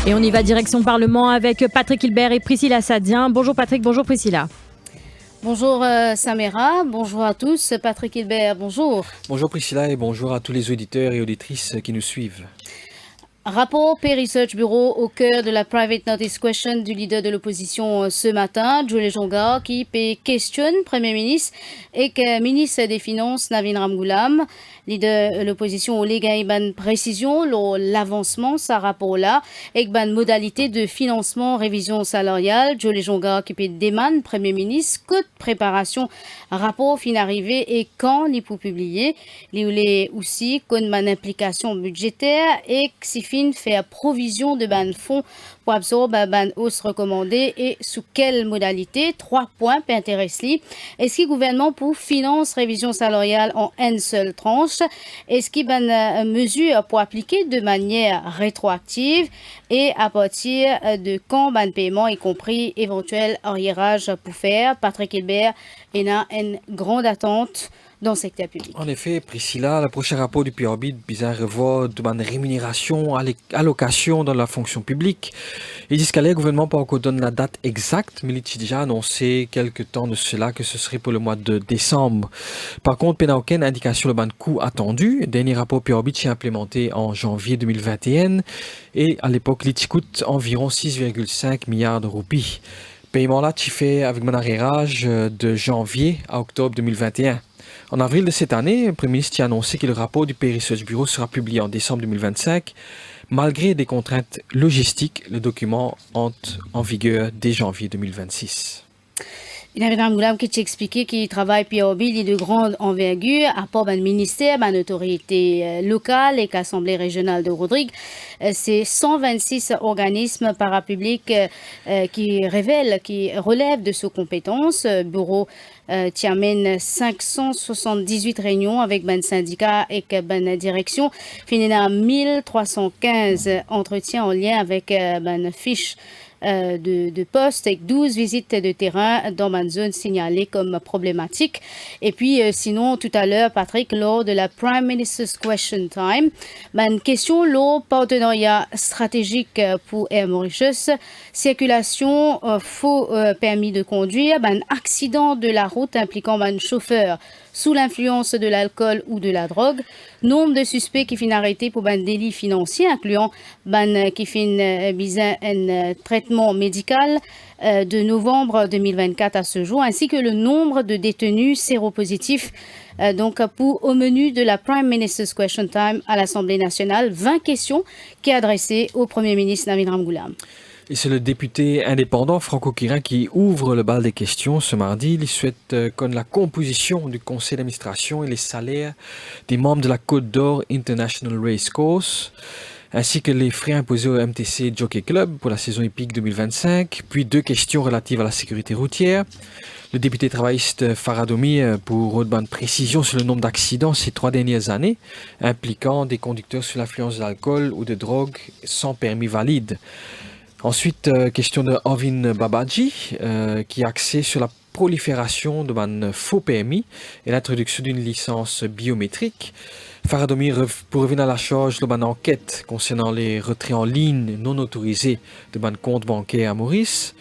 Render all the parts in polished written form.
Et on y va direction Parlement avec Patrick Hilbert et Priscilla Sadien. Bonjour Patrick, bonjour Priscilla. Bonjour Samira, bonjour à tous. Patrick Hilbert, bonjour. Bonjour Priscilla et bonjour à tous les auditeurs et auditrices qui nous suivent. Rapport P-Research Bureau au cœur de la private notice question du leader de l'opposition ce matin, Julie Jonga, qui questionne Premier ministre et que ministre des Finances Navin Ramgoolam. Leader de l'opposition au Lega une précision l'avancement sa rapport là et une modalité de financement révision salariale. Julie Jonga qui demande Premier ministre que de préparation rapport fin arrivé et quand il peut publier. Il voulait aussi qu'on ait une implication budgétaire et si fin faire provision de ban fonds pour absorber ban hausse recommandée et sous quelle modalité. 3 points intéressent. Est-ce que le gouvernement pour finance révision salariale en une seule tranche? Est-ce qu'il y a une mesure pour appliquer de manière rétroactive et à partir de quand ban paiement, y compris éventuel arriérage pour faire? Patrick Hilbert, il y a une grande attente dans le secteur public. En effet, Priscilla, le prochain rapport du PRB bizarre revoit de rémunération, allocation dans la fonction publique. Ils disent qu'à le gouvernement pas encore donne la date exacte, mais il a déjà annoncé quelques temps de cela que ce serait pour le mois de décembre. Par contre, il n'y a aucune indication de coût attendu. Le dernier rapport PRB est implémenté en janvier 2021 et à l'époque, il coûte environ 6,5 milliards de roupies. Paiement là, tu fais avec mon arriérage de janvier à octobre 2021. En avril de cette année, le Premier ministre a annoncé que le rapport du P-Research Bureau sera publié en décembre 2025. Malgré des contraintes logistiques, le document entre en vigueur dès janvier 2026. Il y avait un Goulam qui expliqué qu'il travaille PRB, il est de grande envergure, à part un ministère, une autorité locale et l'Assemblée régionale de Rodrigue. C'est 126 organismes parapublics qui relèvent de ses compétences. Bureau qui amène 578 réunions avec ben syndicats et ben direction. Fini à 1315 entretiens en lien avec ben fiche de poste avec 12 visites de terrain dans ma zone signalée comme problématique. Et puis sinon tout à l'heure Patrick, lors de la Prime Minister's Question Time, une question le partenariat stratégique pour Air Mauritius, circulation faux permis de conduire, accident de la route impliquant un chauffeur sous l'influence de l'alcool ou de la drogue, nombre de suspects qui finissent arrêtés pour un délit financier, incluant qui finissent besoin un traitement médical de novembre 2024 à ce jour, ainsi que le nombre de détenus séropositifs. Donc, au menu de la Prime Minister's Question Time à l'Assemblée nationale, 20 questions qui est adressée au Premier ministre Navin Ramgoolam. Et c'est le député indépendant franco-kirin qui ouvre le bal des questions ce mardi. Il souhaite connaître la composition du conseil d'administration et les salaires des membres de la Côte d'Or International Race Course, ainsi que les frais imposés au MTC Jockey Club pour la saison hippique 2025, puis 2 questions relatives à la sécurité routière. Le député travailliste Faradomi pour une précision sur le nombre d'accidents ces 3 dernières années, impliquant des conducteurs sous l'influence d'alcool ou de drogue sans permis valide. Ensuite, question de Ovin Babaji, qui est axée sur la prolifération de faux PMI et l'introduction d'une licence biométrique. Faradomi pour revenir à la charge de enquête concernant les retraits en ligne non autorisés de compte bancaire à Maurice.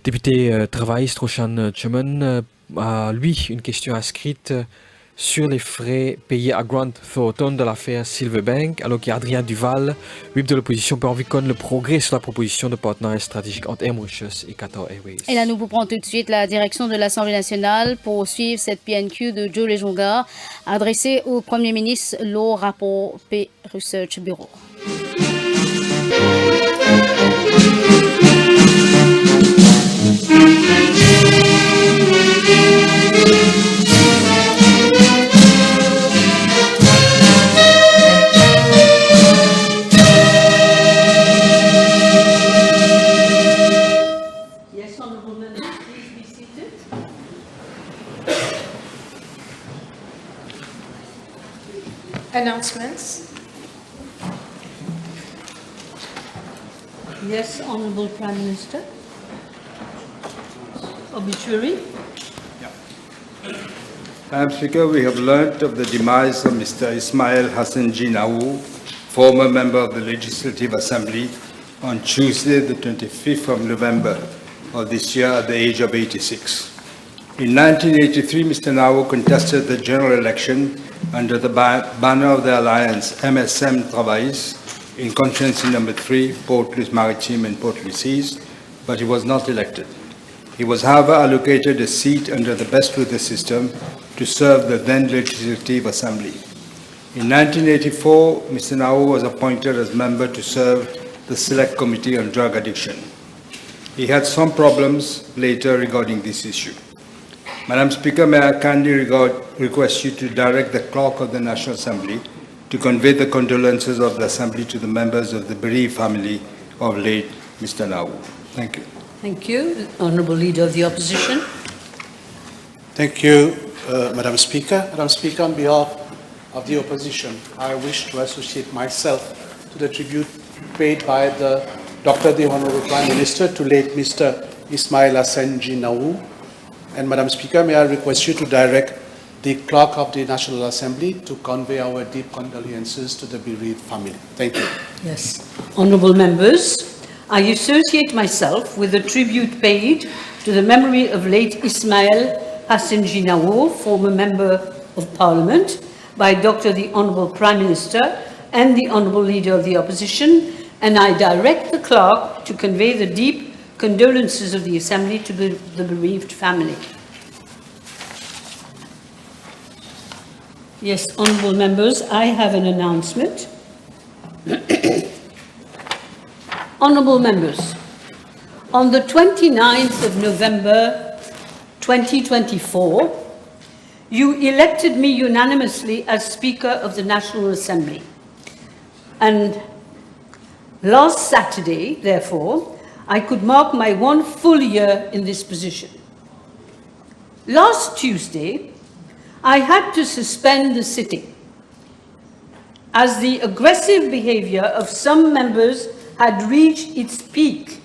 Député travailliste Roshan Chuman a lui une question inscrite sur les frais payés à Grant Thornton de l'affaire Silverbank, alors qu'Adrien Duval, whip de l'opposition, peut envie connaître le progrès sur la proposition de partenariat stratégique entre Air Mauritius et Qatar Airways. Et là, nous vous prenons tout de suite la direction de l'Assemblée nationale pour suivre cette PNQ de Joe Lejonga, adressée au Premier ministre, le rapport P-Research Bureau. Announcements. Yes, Honorable Prime Minister. Obituary. Madam Speaker, we have learnt of the demise of Mr. Ismail Hassan Jinaou, former member of the Legislative Assembly on Tuesday, the 25th of November of this year at the age of 86. In 1983, Mr. Nawo contested the general election under the banner of the alliance MSM Travails in constituency number 3, Port-Louis-Maritime and Port-Louis, but he was not elected. He was, however, allocated a seat under the best weather system to serve the then Legislative Assembly. In 1984, Mr. Nawo was appointed as member to serve the Select Committee on Drug Addiction. He had some problems later regarding this issue. Madam Speaker, may I kindly request you to direct the Clerk of the National Assembly to convey the condolences of the Assembly to the members of the bereaved family of late Mr. Nawo. Thank you. Thank you. Honourable Leader of the Opposition. Thank you, Madam Speaker. Madam Speaker, on behalf of the Opposition, I wish to associate myself to the tribute paid by Dr. the Honourable Prime Minister to late Mr. Ismail Hassanji Nawo. And Madam Speaker, may I request you to direct the Clerk of the National Assembly to convey our deep condolences to the bereaved family. Thank you. Yes. Honourable Members, I associate myself with the tribute paid to the memory of late Ismail Hassanji Nawo, former Member of Parliament, by Dr. the Honourable Prime Minister and the Honourable Leader of the Opposition, and I direct the Clerk to convey the deep condolences of the Assembly to the bereaved family. Yes, Honourable Members, I have an announcement. Honourable Members, on the 29th of November 2024, you elected me unanimously as Speaker of the National Assembly. And last Saturday, therefore, I could mark my 1 full year in this position. Last Tuesday, I had to suspend the sitting as the aggressive behaviour of some members had reached its peak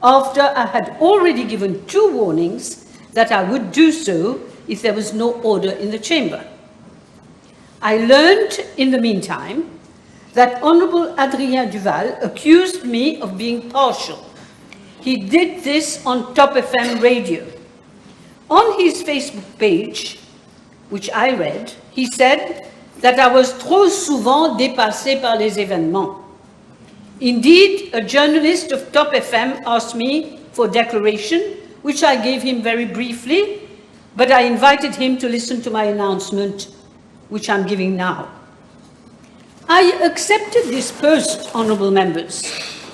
after I had already given 2 warnings that I would do so if there was no order in the chamber. I learned in the meantime that Honourable Adrien Duval accused me of being partial. He did this on Top FM radio. On his Facebook page, which I read, he said that I was trop souvent dépassé par les événements. Indeed, a journalist of Top FM asked me for declaration, which I gave him very briefly, but I invited him to listen to my announcement, which I'm giving now. I accepted this post, Honourable Members,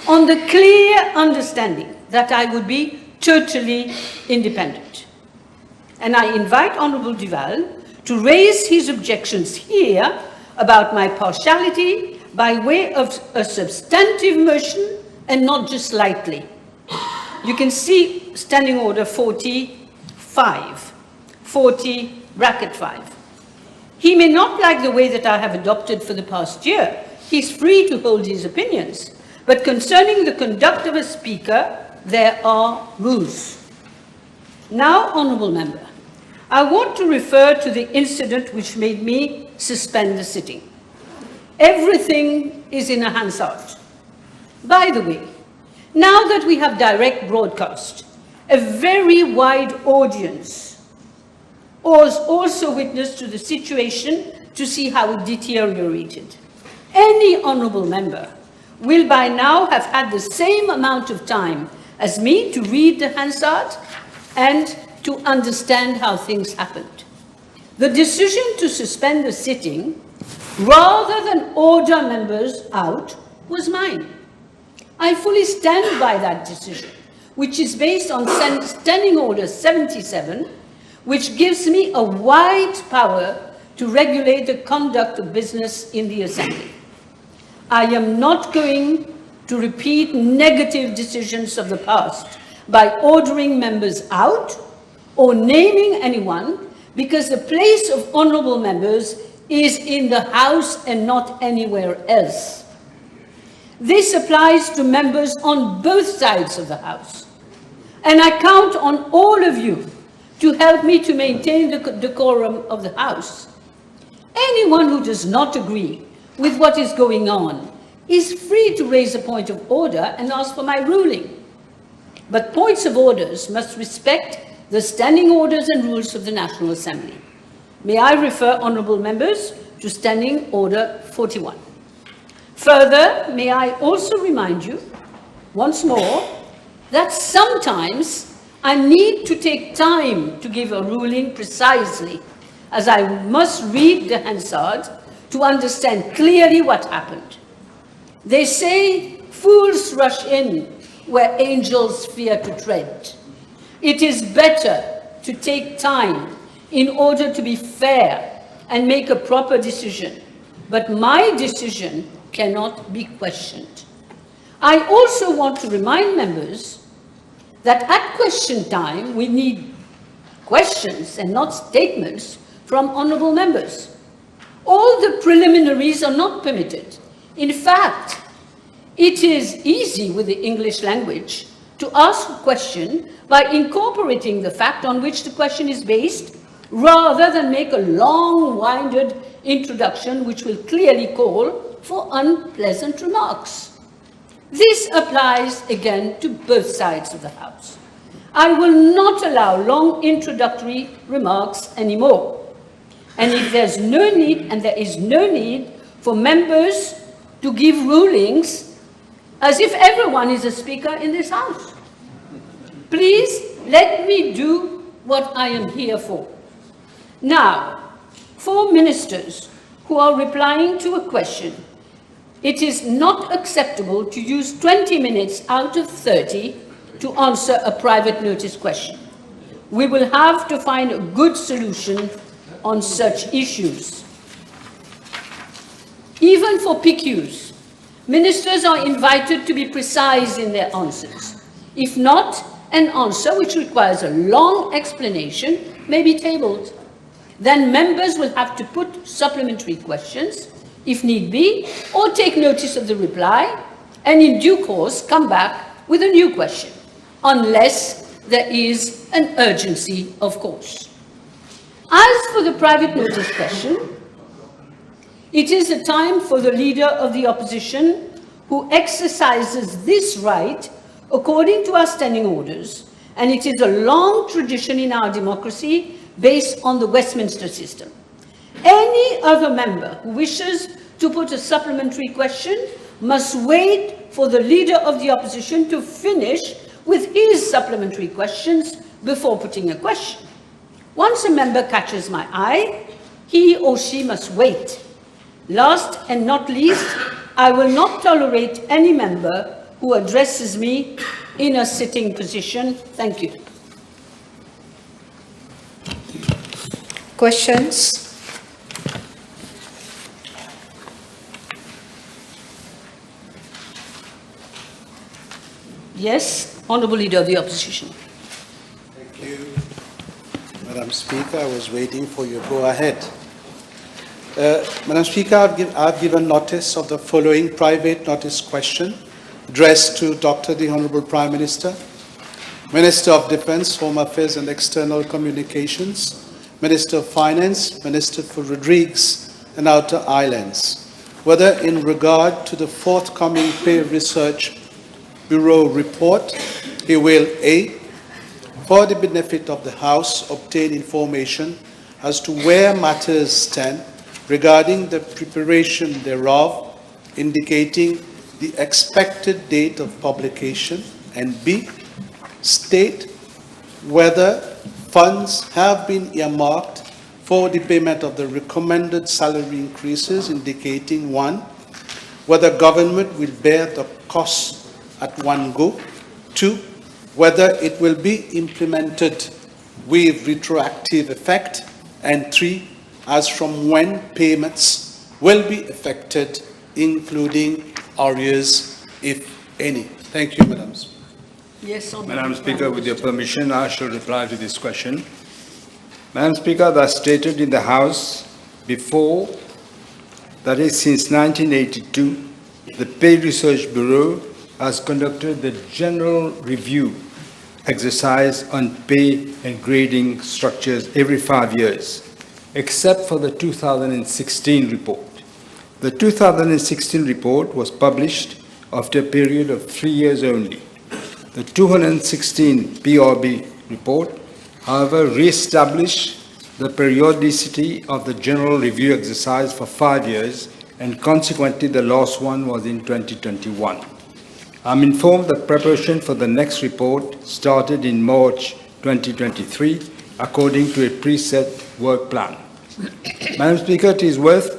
on the clear understanding that I would be totally independent. And I invite Honourable Duval to raise his objections here about my partiality by way of a substantive motion and not just lightly. You can see Standing Order 45, 40 bracket 5. He may not like the way that I have adopted for the past year. He's free to hold his opinions. But concerning the conduct of a speaker, there are rules. Now, Honourable Member, I want to refer to the incident which made me suspend the sitting. Everything is in a Hansard. By the way, now that we have direct broadcast, a very wide audience was also witness to the situation to see how it deteriorated. Any honourable member will by now have had the same amount of time as me to read the Hansard and to understand how things happened. The decision to suspend the sitting rather than order members out was mine. I fully stand by that decision, which is based on Standing Order 77, which gives me a wide power to regulate the conduct of business in the Assembly. I am not going to repeat negative decisions of the past by ordering members out or naming anyone, because the place of honourable members is in the House and not anywhere else. This applies to members on both sides of the House. And I count on all of you to help me to maintain the decorum of the House. Anyone who does not agree with what is going on is free to raise a point of order and ask for my ruling. But points of orders must respect the standing orders and rules of the National Assembly. May I refer honourable members to Standing Order 41. Further, may I also remind you, once more, that sometimes I need to take time to give a ruling precisely, as I must read the Hansard to understand clearly what happened. They say fools rush in where angels fear to tread. It is better to take time in order to be fair and make a proper decision, but my decision cannot be questioned. I also want to remind members that at question time, we need questions and not statements from honourable members. All the preliminaries are not permitted. In fact, it is easy with the English language to ask a question by incorporating the fact on which the question is based, rather than make a long-winded introduction which will clearly call for unpleasant remarks. This applies again to both sides of the House. I will not allow long introductory remarks anymore. And if there's no need, and there is no need for members to give rulings as if everyone is a speaker in this House. Please let me do what I am here for. Now, for ministers who are replying to a question, it is not acceptable to use 20 minutes out of 30 to answer a private notice question. We will have to find a good solution on such issues. Even for PQs, ministers are invited to be precise in their answers. If not, an answer which requires a long explanation may be tabled. Then members will have to put supplementary questions, if need be, or take notice of the reply, and in due course come back with a new question, unless there is an urgency, of course. As for the private notice question, it is a time for the leader of the opposition who exercises this right according to our standing orders, and it is a long tradition in our democracy based on the Westminster system. Any other member who wishes to put a supplementary question must wait for the leader of the opposition to finish with his supplementary questions before putting a question. Once a member catches my eye, he or she must wait. Last and not least, I will not tolerate any member who addresses me in a sitting position. Thank you. Questions? Yes, Honourable Leader of the Opposition. Thank you, Madam Speaker. I was waiting for your go-ahead. Madam Speaker, I've given notice of the following private notice question addressed to Dr. the Honourable Prime Minister, Minister of Defence, Home Affairs and External Communications, Minister of Finance, Minister for Rodrigues and Outer Islands, whether in regard to the forthcoming Pay Research Bureau report, he will A, for the benefit of the House, obtain information as to where matters stand regarding the preparation thereof, indicating the expected date of publication, and B, state whether funds have been earmarked for the payment of the recommended salary increases, indicating 1, whether government will bear the cost at one go, 2, whether it will be implemented with retroactive effect, and 3, as from when payments will be effected, including arrears, if any. Thank you, Madam Speaker. Yes, Madam Speaker, with your permission, I shall reply to this question. Madam Speaker, as stated in the House before, that is, since 1982, the Pay Research Bureau has conducted the general review exercise on pay and grading structures every 5 years, except for the 2016 report. The 2016 report was published after a period of 3 years only. The 2016 PRB report, however, re-established the periodicity of the general review exercise for 5 years, and consequently the last one was in 2021. I'm informed that preparation for the next report started in March 2023 according to a preset work plan. Madam Speaker, it is worth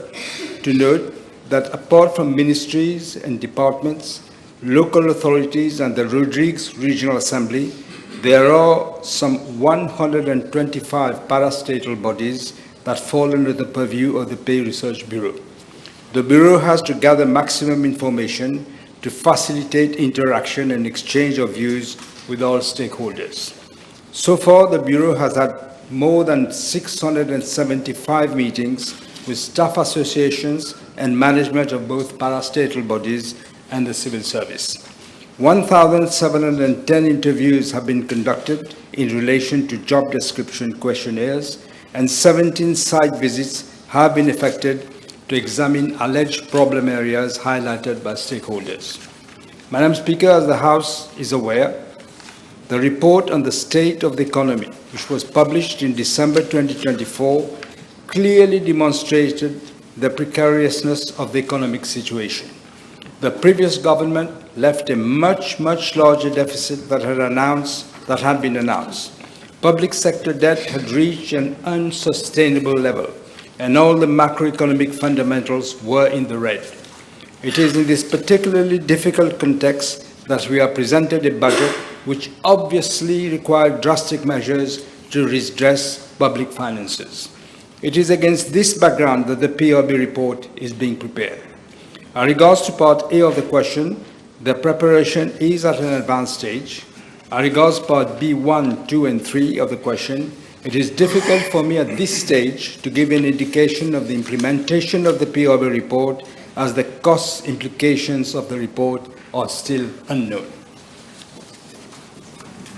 to note that apart from ministries and departments, local authorities and the Rodrigues Regional Assembly, there are some 125 parastatal bodies that fall under the purview of the Pay Research Bureau. The Bureau has to gather maximum information to facilitate interaction and exchange of views with all stakeholders. So far, the Bureau has had more than 675 meetings with staff associations and management of both parastatal bodies and the civil service. 1,710 interviews have been conducted in relation to job description questionnaires, and 17 site visits have been effected to examine alleged problem areas highlighted by stakeholders. Madam Speaker, as the House is aware, the report on the state of the economy, which was published in December 2024, clearly demonstrated the precariousness of the economic situation. The previous government left a much larger deficit that had been announced. Public sector debt had reached an unsustainable level, and all the macroeconomic fundamentals were in the red. It is in this particularly difficult context that we are presented a budget which obviously required drastic measures to redress public finances. It is against this background that the PRB report is being prepared. As regards to Part A of the question, the preparation is at an advanced stage. As regards Part B1, 2, and 3 of the question, it is difficult for me at this stage to give an indication of the implementation of the PRB report, as the cost implications of the report are still unknown.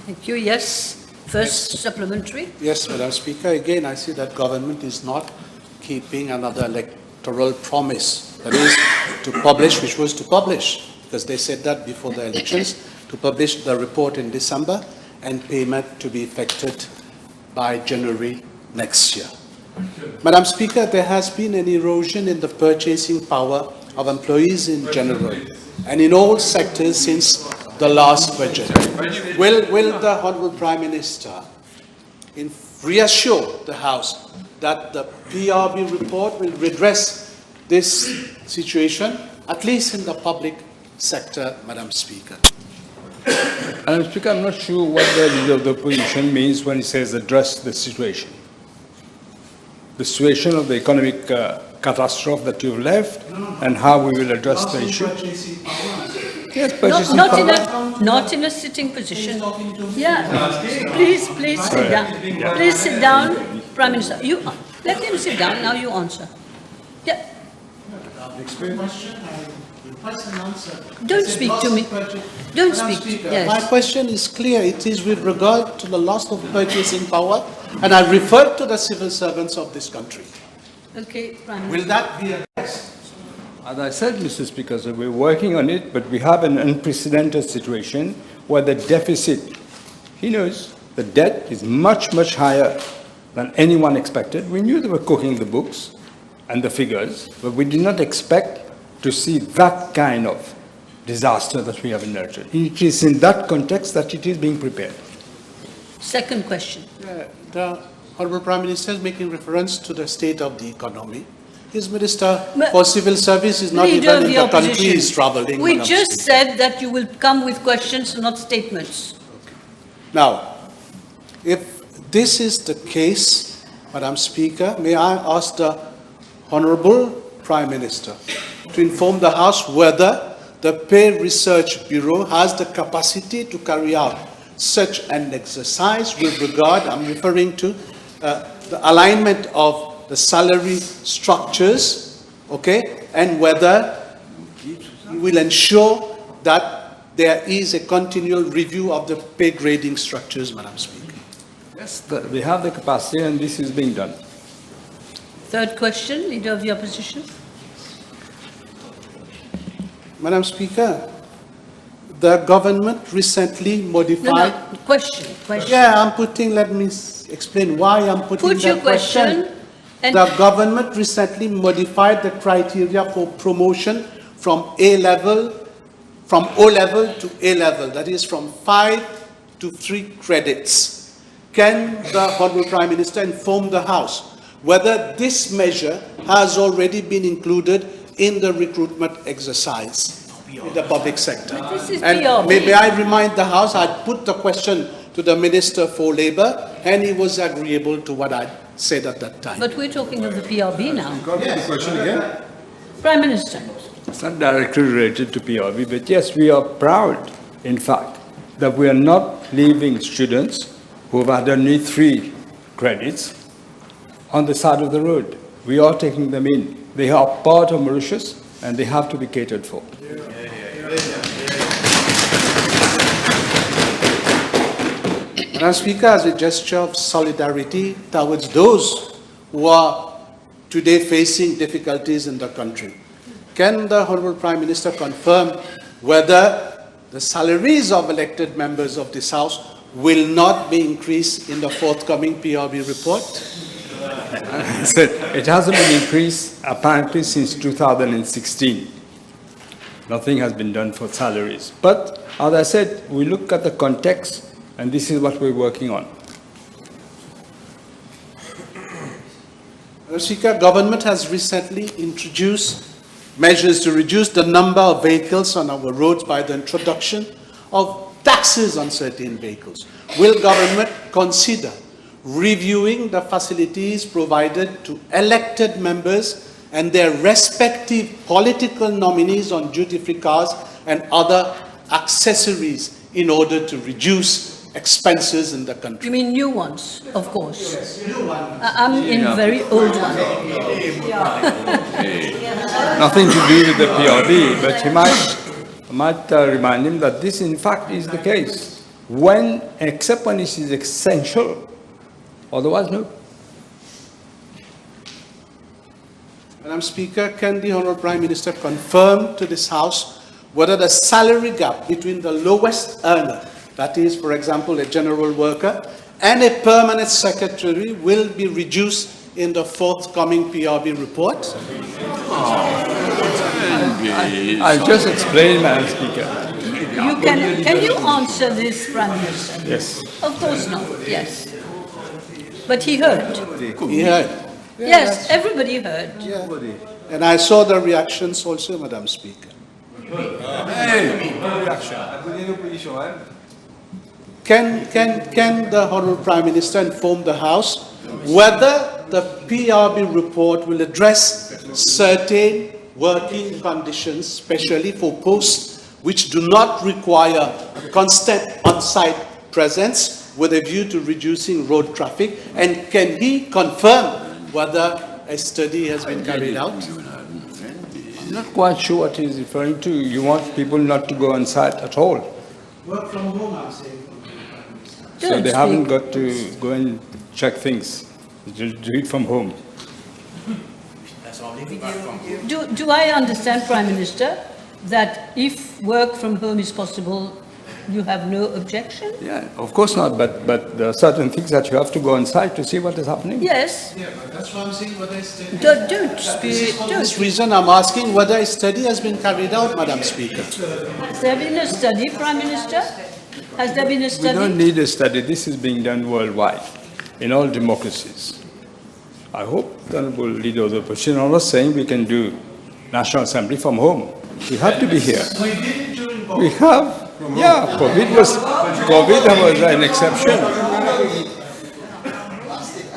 Thank you. Yes. First supplementary. Yes, Madam Speaker. Again, I see that government is not keeping another electoral promise. That is, to publish, which was to publish, because they said that before the elections, to publish the report in December and payment to be effected by January next year. Madam Speaker, there has been an erosion in the purchasing power of employees in general and in all sectors since the last budget. Will the Honourable Prime Minister reassure the House that the PRB report will redress this situation, at least in the public sector, Madam Speaker? Madam Speaker, I'm not sure what the leader of the opposition means when he says address the situation. The situation of the economic catastrophe that you've left, and how we will address the issue. Yes, purchasing power. Not in a sitting position. Yeah. Please sit down. Please sit down, Prime Minister. You let him sit down. Now you answer. Yeah. Don't speak to me. Don't speak. Yes. My question is clear. It is with regard to the loss of purchasing power, and I refer to the civil servants of this country. Okay, Prime Minister. Will that be addressed? As I said, Mr. Speaker, so we're working on it, but we have an unprecedented situation where the deficit, he knows, the debt is much higher than anyone expected. We knew they were cooking the books and the figures, but we did not expect to see that kind of disaster that we have nurtured. It is in that context that it is being prepared. Second question. The Honourable Prime Minister is making reference to the state of the economy. His Minister for Civil Service is not even in the country, is travelling. We just said that you will come with questions, not statements. Okay. Now, if this is the case, Madam Speaker, may I ask the Honourable Prime Minister to inform the House whether the Pay Research Bureau has the capacity to carry out such an exercise with regard, I'm referring to the alignment of the salary structures, okay, and whether you will ensure that there is a continual review of the pay grading structures, Madam Speaker. Yes, we have the capacity, and this is being done. Third question, Leader of the Opposition. Madam Speaker, the government recently modified... No, question. Yeah, I'm putting, let me explain why I'm putting Put your that question. and The government recently modified the criteria for promotion from O-level to A-level, that is from 5 to 3 credits. Can the Honourable Prime Minister inform the House whether this measure has already been included in the recruitment exercise in the public sector? This is And PRB. maybe I remind the House, I put the question to the Minister for Labour, and he was agreeable to what I said at that time. But we're talking of the PRB now. The question again? Prime Minister. It's not directly related to PRB, but yes, we are proud, in fact, that we are not leaving students who have had only 3 credits on the side of the road. We are taking them in. They are part of Mauritius, and they have to be catered for. Madam Speaker, as a gesture of solidarity towards those who are today facing difficulties in the country, can the Honourable Prime Minister confirm whether the salaries of elected members of this House will not be increased in the forthcoming PRB report? It hasn't been increased apparently since 2016. Nothing has been done for salaries. But as I said, we look at the context, and this is what we're working on. Madam Speaker, government has recently introduced measures to reduce the number of vehicles on our roads by the introduction of taxes on certain vehicles. Will government consider reviewing the facilities provided to elected members and their respective political nominees on duty-free cars and other accessories in order to reduce expenses in the country? You mean new ones, of course. Yes, new ones. I'm in very old one. Nothing to do with the PRB, but you might remind him that this, in fact, is the case. Except when it is essential, otherwise, no. Madam Speaker, can the Honourable Prime Minister confirm to this House whether the salary gap between the lowest earner, that is, for example, a general worker, and a permanent secretary will be reduced in the forthcoming PRB report? I'll just explain, Madam Speaker. Can you answer this, Prime Minister? Yes. Of course not, yes. But he heard. He heard. Yes, everybody heard. Yeah. And I saw the reactions also, Madam Speaker. Can the Honourable Prime Minister inform the House whether the PRB report will address certain working conditions, especially for posts which do not require a constant on-site presence with a view to reducing road traffic? And can he confirm whether a study has been carried out? I'm not quite sure what he's referring to. You want people not to go on site at all. Work from home, I'm saying. So they haven't got to go and check things. Just do it from home. Do I understand, Prime Minister, that if work from home is possible, you have no objection? Yeah, of course not, but there are certain things that you have to go on site to see what is happening. Yes. Yeah, but that's why I'm saying whether a study... For this reason I'm asking whether a study has been carried out, Madam Speaker. Has there been a study, Prime Minister? Has there been a study? We don't need a study. This is being done worldwide, in all democracies. I hope the Honourable Leader of the Opposition, I'm not saying we can do National Assembly from home. We have to be here. We have. Yeah, COVID was an exception.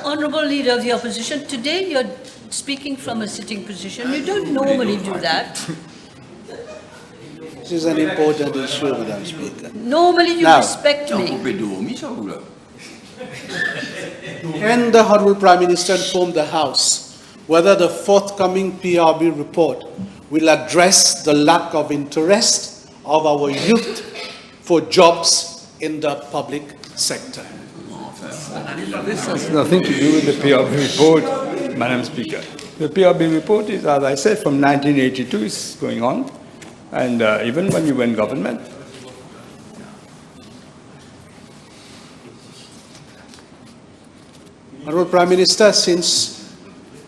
Honourable Leader of the Opposition, today you're speaking from a sitting position. You don't normally do that. This is an important issue, Madam Speaker. Normally you Now, respect me. Can the Honourable Prime Minister inform the House whether the forthcoming PRB report will address the lack of interest of our youth for jobs in the public sector? This has nothing to do with the PRB report, Madam Speaker. The PRB report is, as I said, from 1982 is going on, and even when you were in government. Honorable Prime Minister, since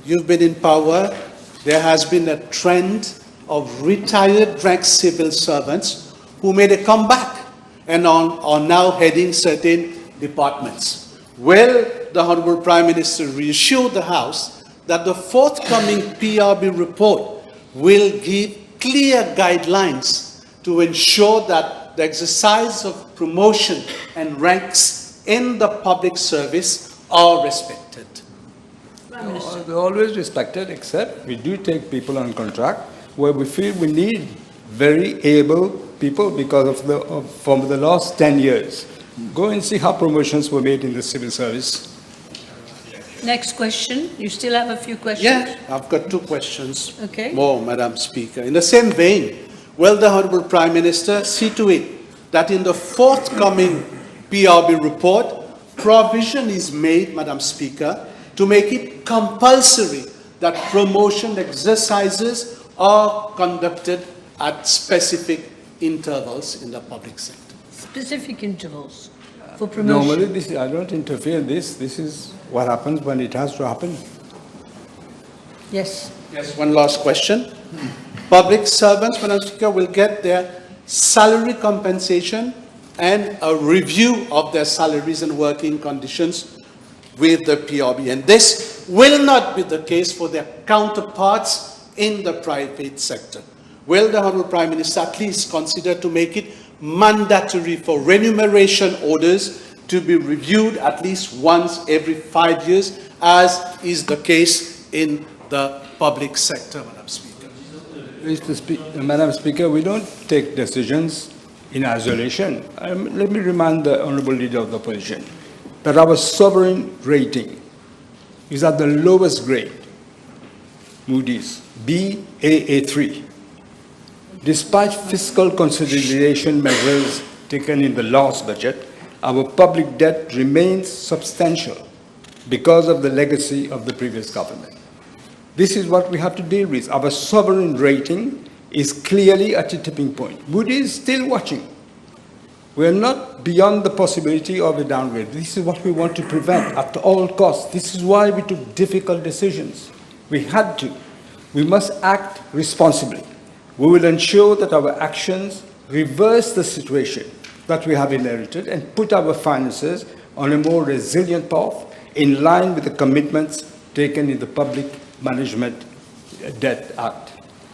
you've been in power, there has been a trend of retired rank civil servants who made a comeback and are now heading certain departments. Will the Honorable Prime Minister reassure the House that the forthcoming PRB report will give clear guidelines to ensure that the exercise of promotion and ranks in the public service are respected? They're always respected, except we do take people on contract where we feel we need very able people because of from the last 10 years. Go and see how promotions were made in the civil service. Next question. You still have a few questions? Yeah, I've got two questions Okay. more, Madam Speaker. In the same vein, will the Honorable Prime Minister see to it that in the forthcoming PRB report, provision is made, Madam Speaker, to make it compulsory that promotion exercises are conducted at specific intervals in the public sector? Specific intervals for promotion. Normally, I don't interfere in this. This is what happens when it has to happen. Yes. Yes, one last question. Public servants, Madam Speaker, will get their salary compensation and a review of their salaries and working conditions with the PRB. And this will not be the case for their counterparts in the private sector. Will the Honorable Prime Minister at least consider to make it mandatory for remuneration orders to be reviewed at least once every 5 years, as is the case in the public sector, Madam Speaker? Madam Speaker, we don't take decisions in isolation. Let me remind the Honourable Leader of the Opposition that our sovereign rating is at the lowest grade, Moody's, Baa3. Despite fiscal consolidation measures taken in the last budget, our public debt remains substantial because of the legacy of the previous government. This is what we have to deal with. Our sovereign rating is clearly at a tipping point. Moody's is still watching. We are not beyond the possibility of a downgrade. This is what we want to prevent at all costs. This is why we took difficult decisions. We had to. We must act responsibly. We will ensure that our actions reverse the situation that we have inherited and put our finances on a more resilient path in line with the commitments taken in the Public Management Debt Act.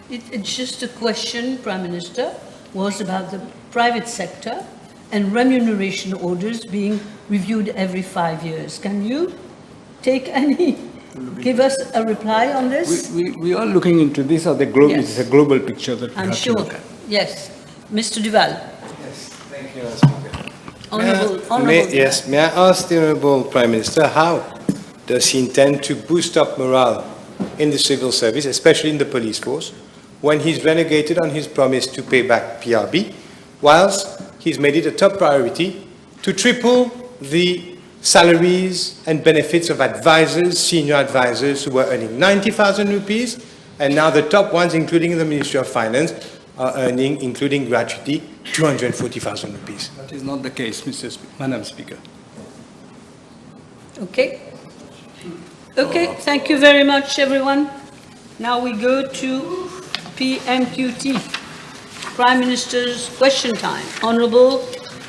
It's just a question, Prime Minister, was about the private sector and remuneration orders being reviewed every 5 years. Can you give us a reply on this? We are looking into this as Yes. it's a global picture that we I'm have sure. to look at. Yes. Mr. Duval. Yes, thank you, Madam Speaker. Honourable May I ask the Honourable Prime Minister how does he intend to boost up morale in the civil service, especially in the police force, when he's renegated on his promise to pay back PRB, whilst he's made it a top priority to triple the salaries and benefits of advisors, senior advisors who were earning 90,000 rupees, and now the top ones, including the Ministry of Finance, are earning, including gratuity, 240,000 rupees. That is not the case, Madam Speaker. Okay. Okay, thank you very much, everyone. Now we go to PNQT, Prime Minister's question time. Honourable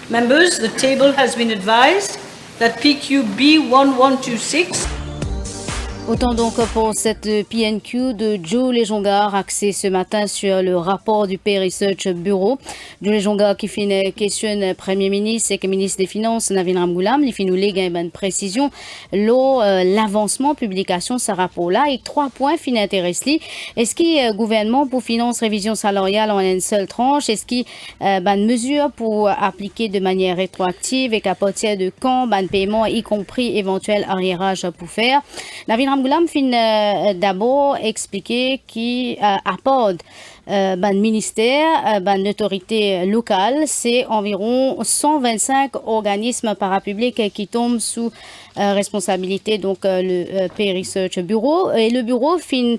members, the table has been advised that PQB 1126. Autant donc pour cette PNQ de Joe Lejongar axée ce matin sur le rapport du Pay Research Bureau. Joe Lejongar qui questionne Premier ministre et ministre des Finances Navin Ramgoolam, il fait nous léguer une précision l'avancement publication de ce rapport-là et 3 points fin intéressés. Est-ce que le gouvernement pour finance révision salariale en une seule tranche? Est-ce qu'il une mesure pour appliquer de manière rétroactive et qu'à partir de quand ban paiement y compris éventuel arriérage pour faire? Navin Ramgoolam fin d'abord expliquer qui apporte ministère, autorité locale, c'est environ 125 organismes parapublics qui tombent sous responsabilité donc le Pay Research Bureau. Et le bureau fait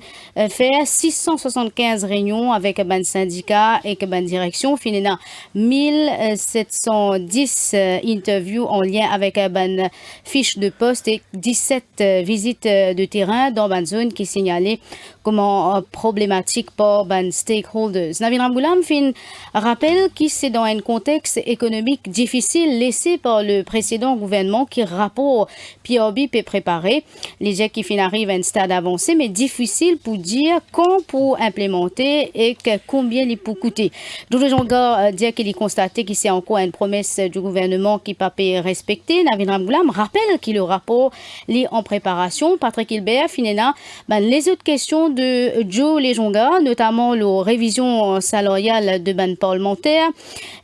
675 réunions avec ban syndicat et ban direction. Finina 1710 interviews en lien avec ban fiche de poste et 17 visites de terrain dans ban zone qui signalait comment problématique pour ban stakeholders. Navin Ramgoulam fin rappelle que c'est dans un contexte économique difficile laissé par le précédent gouvernement qui rapport PRB peut préparer. Les gens qui fin arrivent à un stade avancé mais difficile pour dire quand pour implémenter et combien il peut coûter. Jules Jonga dit qu'il a constaté que c'est encore une promesse du gouvernement qui pas respecter. Navin Ramgoulam rappelle que le rapport est en préparation. Patrick Hilbert finena les autres questions de Joe Lejonga, notamment la révision salariale de ban parlementaire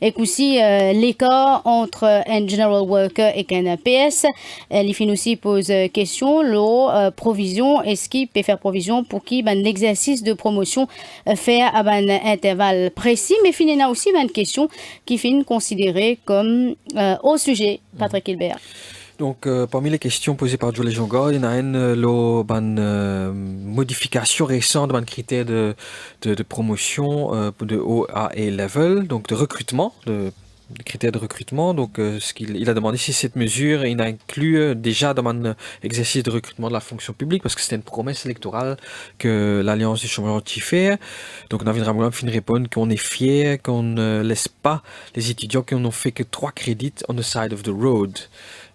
et aussi l'écart entre un general worker et un PS. Les fin aussi pose question la provision, est-ce qu'il peut faire provision pour qui l'exercice de promotion faire à un intervalle précis, mais finena aussi une question qui fin considérée comme au sujet. Patrick Hilbert. Donc, parmi les questions posées par Joe Lejonga, il y en a une modification récente d'un critère de promotion de haut à A-level, donc de recrutement, de critères de recrutement. Donc, il a demandé si cette mesure il inclut déjà dans un exercice de recrutement de la fonction publique, parce que c'était une promesse électorale que l'Alliance du chômage anti-fait. Donc, Navin Ramgoulam fin répondre qu'on est fier, qu'on ne laisse pas les étudiants qui n'ont fait que 3 crédits on the side of the road.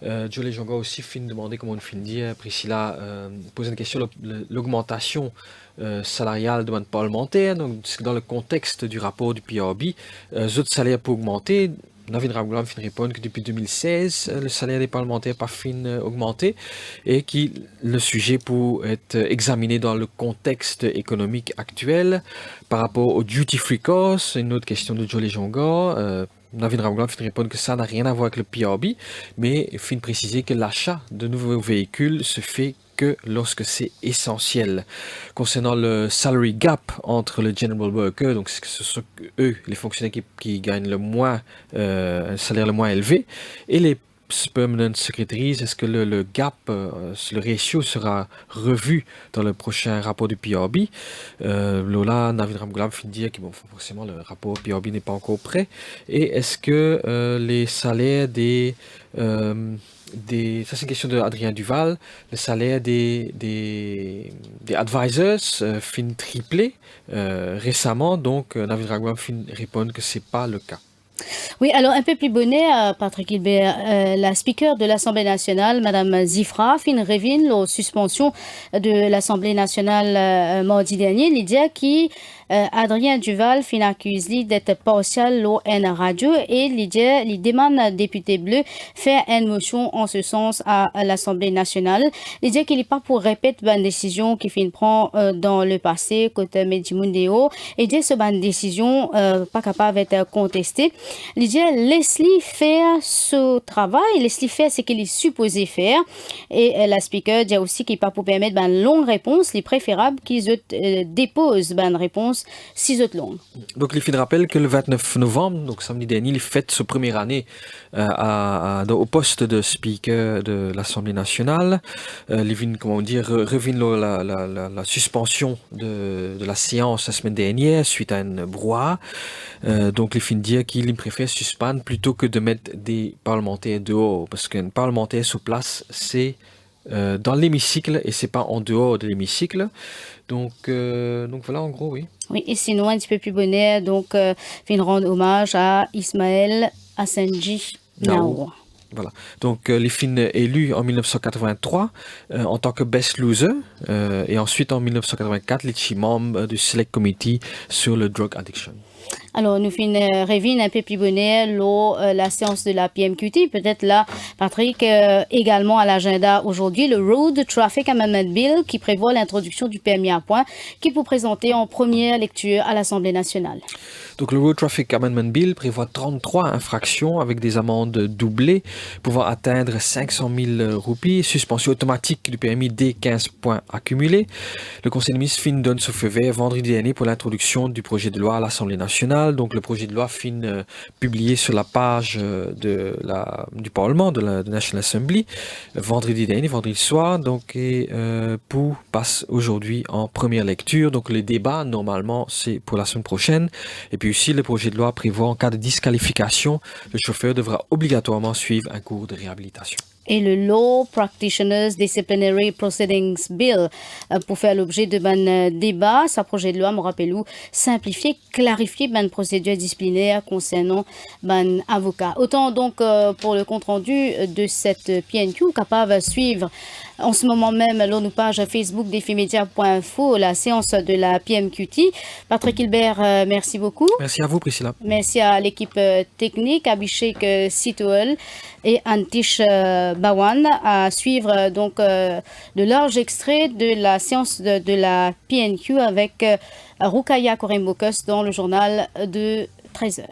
Joe Lejonga aussi fin demander comment on fin dire, Priscilla pose une question l'augmentation salariale de monde parlementaire. Donc dans le contexte du rapport du PRB, les autres salaires pour augmenter. Navin Ramgoulam fin répondre que depuis 2016, le salaire des parlementaires pas fin augmenté et que le sujet pour être examiné dans le contexte économique actuel par rapport au duty free cost. Une autre question de Joe Lejonga. Navin Ramgoulam fin répondre que ça n'a rien à voir avec le PRB, mais fin préciser que l'achat de nouveaux véhicules se fait que lorsque c'est essentiel. Concernant le salary gap entre le general worker, donc ce sont eux, les fonctionnaires qui gagnent le moins, un salaire le moins élevé, et les permanent secretaries, est-ce que le gap, le ratio sera revu dans le prochain rapport du PRB? Lola, Navin Ramgoulam fin dire que bon, forcément le rapport PRB n'est pas encore prêt. Et est-ce que les salaires ça c'est une question de Adrien Duval, le salaire des advisors fin triplé récemment, donc Navin Ramgoulam fin répondre que c'est pas le cas. Oui, alors un peu plus bonnet, Patrick Hilbert, la speaker de l'Assemblée nationale, Madame Zifra, fin revient la suspension de l'Assemblée nationale mardi dernier. Lydia qui Adrien Duval fin accuse d'être partial en radio et Lydia lui demande député bleu faire une motion en ce sens à l'Assemblée nationale. Lydia qu'il n'est pas pour répéter une décision qui fin prend dans le passé côté Medimundeo et dit ce bonne décision pas capable d'être contestée. Lydia laisse-lui faire ce travail, laisse-lui faire ce qu'il est supposé faire et la speaker dit aussi qu'il n'est pas pour permettre une longue réponse, il est préférable qu'ils déposent une réponse 6 autres longues. Donc, il rappelle que le 29 novembre, donc samedi dernier, il fête sa première année au poste de speaker de l'Assemblée nationale. Il comment dire, revient la suspension de la séance la semaine dernière suite à une brouhaha. Donc, il finit dire qu'il préfère suspendre plutôt que de mettre des parlementaires dehors, parce qu'un parlementaire sur place, c'est dans l'hémicycle et c'est pas en dehors de l'hémicycle. Donc voilà, en gros, oui. Oui, et sinon, un petit peu plus bonnet, donc, fin rendre hommage à Ismaël Assenji Naour. Voilà. Donc, les fins élus en 1983 en tant que best loser et ensuite en 1984, les membre du Select Committee sur le drug addiction. Alors, nous revient un peu plus bonnet la séance de la PMQT. Peut-être là, Patrick, également à l'agenda aujourd'hui, le Road Traffic Amendment Bill qui prévoit l'introduction du permis à points qui peut présenter en première lecture à l'Assemblée nationale. Donc le Road Traffic Amendment Bill prévoit 33 infractions avec des amendes doublées pouvant atteindre 500 000 roupies, suspension automatique du permis dès 15 points accumulés. Le Conseil des ministres donne son feu vert vendredi dernier pour l'introduction du projet de loi à l'Assemblée nationale. nationale. Donc le projet de loi fin publié sur la page du Parlement, de la National Assembly, vendredi dernier, vendredi soir. Donc, pour passe aujourd'hui en première lecture. Donc le débat, normalement, c'est pour la semaine prochaine. Et puis aussi, le projet de loi prévoit en cas de disqualification, le chauffeur devra obligatoirement suivre un cours de réhabilitation. Et le Law Practitioners Disciplinary Proceedings Bill pour faire l'objet de ban débat. Ce projet de loi, me rappelle-vous, simplifier, clarifier ban procédure disciplinaire concernant ban avocat. Autant donc pour le compte rendu de cette PNQ capable de suivre en ce moment même sur nos pages Facebook défimedia.info la séance de la PMQT. Patrick Hilbert, merci beaucoup. Merci à vous, Priscilla. Merci à l'équipe technique, Abhishek Sitoel et Antish Bawan, à suivre donc de larges extraits de la séance de la PNQ avec Rukaya Korembokos dans le journal de 13h.